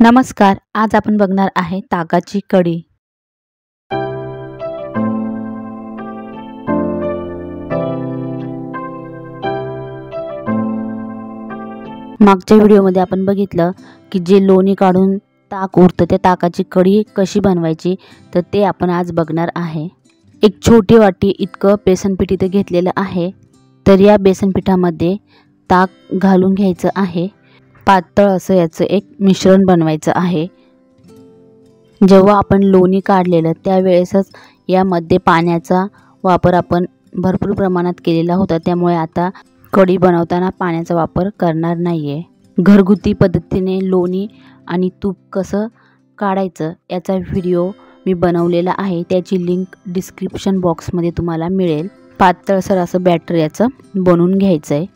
नमस्कार, आज आपण बघणार आहे ताकाची कढी। मागच्या व्हिडिओमध्ये आपण बघितलं की जे लोणी काढून ताक उरतं त्या ताकाची कढी कशी बनवायची, तर ते आपण आज बघणार आहे। एक छोटी वाटी इतकं बेसन पीठ इथे घेतलेलं आहे। तर या बेसन पिठामध्ये ताक घालून घ्यायचं आहे। पातळ असं याचं एक मिश्रण बनवायचं आहे। जेव्हा आपण लोणी काढलेलं त्यावेळेसच यामध्ये पाण्याचा वापर आपण भरपूर प्रमाणात केलेला होता, त्यामुळे आता कढी बनवताना पाण्याचा वापर करणार नाहीये। घरगुती पद्धतीने लोणी आणि तूप कसं काढायचं याचा व्हिडिओ मी बनवलेला आहे, त्याची लिंक डिस्क्रिप्शन बॉक्समध्ये तुम्हाला मिळेल। पातळसर असं बॅटर याचं बनवून घ्यायचं आहे।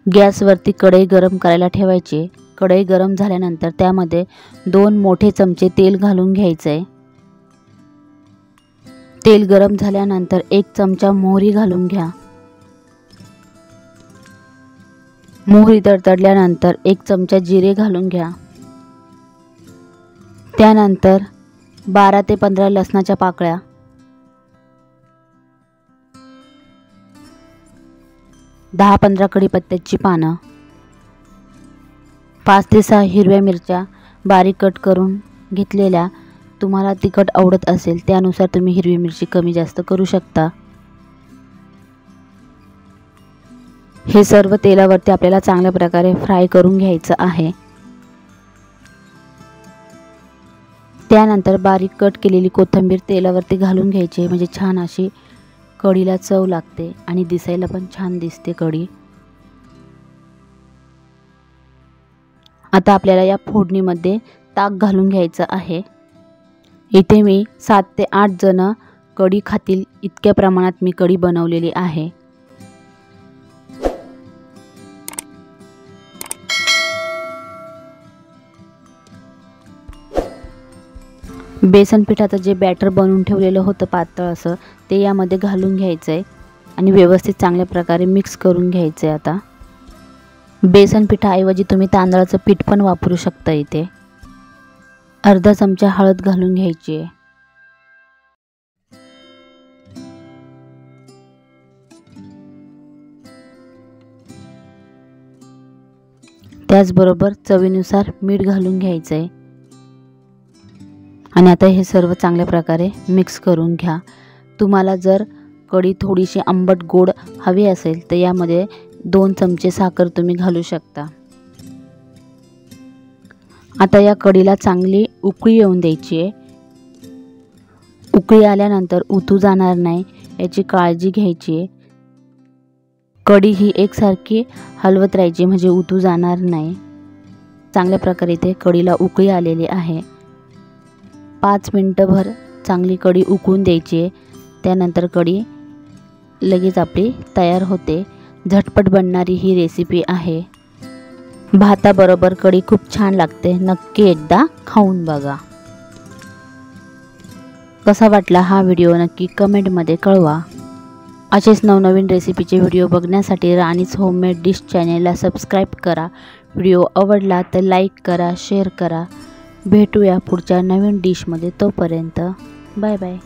गॅसवरती कढई गरम करायला ठेवायची। कढई गरम झाल्यानंतर त्यामध्ये 2 मोठे चमचे तेल घालून घ्यायचे। तेल गरम झाल्यानंतर 1 चमचा मोहरी घालून घ्या। मोहरी तडतडल्यानंतर 1 चमचा जिरे घालून घ्या। त्यानंतर 12 ते 15 लसणाच्या पाकळ्या, 10-15 कढीपत्त्याची पानं, 5 ते 6 हिरव्या मिरच्या बारीक कट करून घेतलेल्या। तुम्हाला तिखट आवडत असेल त्यानुसार तुम्ही हिरवी मिरची कमी जास्त करू शकता। हे सर्व तेलावरती आपल्याला चांगल्या प्रकारे फ्राय करून घ्यायचं आहे। त्यानंतर बारीक कट केलेली कोथिंबीर तेलावरती घालून घ्यायची, म्हणजे छान अशी कढीला चव लागते आणि दिसायला पण छान दिसते कढी। आता आपल्याला या फोडणीमध्ये ताक घालून घ्यायचं आहे। इथे मी 7 ते 8 जण कढी खातील इतक्या प्रमाणात मी कढी बनवलेली आहे। बेसन पिठाचं जे बॅटर बनवून ठेवलेलं होतं पातळ असं, ते यामध्ये घालून घ्यायचं आहे आणि व्यवस्थित चांगल्या प्रकारे मिक्स करून घ्यायचं आहे। आता बेसन पिठाऐवजी तुम्ही तांदळाचं पीठ पण वापरू शकता। इथे अर्धा चमचा हळद घालून घ्यायची आहे। त्याचबरोबर चवीनुसार मीठ घालून घ्यायचं आहे आणि आता हे सर्व चांगल्या प्रकारे मिक्स करून घ्या। तुम्हाला जर कढी थोडीशी आंबट गोड हवी असेल तर यामध्ये 2 चमचे साखर तुम्ही घालू शकता। आता या कढीला चांगली उकळी येऊन द्यायची आहे। उकळी आल्यानंतर उतू जाणार नाही याची काळजी घ्यायची आहे। कढी ही एकसारखी हलवत राहायची, म्हणजे उतू जाणार नाही। चांगल्या प्रकारे इथे कढीला उकळी आलेली आहे। 5 मिनिटभर चांगली कढी उकळून द्यायची आहे। त्यानंतर कढी लगेच आपली तयार होते। झटपट बनणारी ही रेसिपी आहे। भाताबरोबर कढी खूप छान लागते, नक्की एकदा खाऊन बघा। कसा वाटला हा व्हिडिओ नक्की कमेंटमध्ये कळवा। असेच नवनवीन रेसिपीचे व्हिडिओ बघण्यासाठी राणीज होममेड डिश चॅनेलला सबस्क्राईब करा। व्हिडिओ आवडला तर लाईक करा, शेअर करा। भेटूया पुढच्या नवीन डिशमध्ये, तोपर्यंत बाय बाय।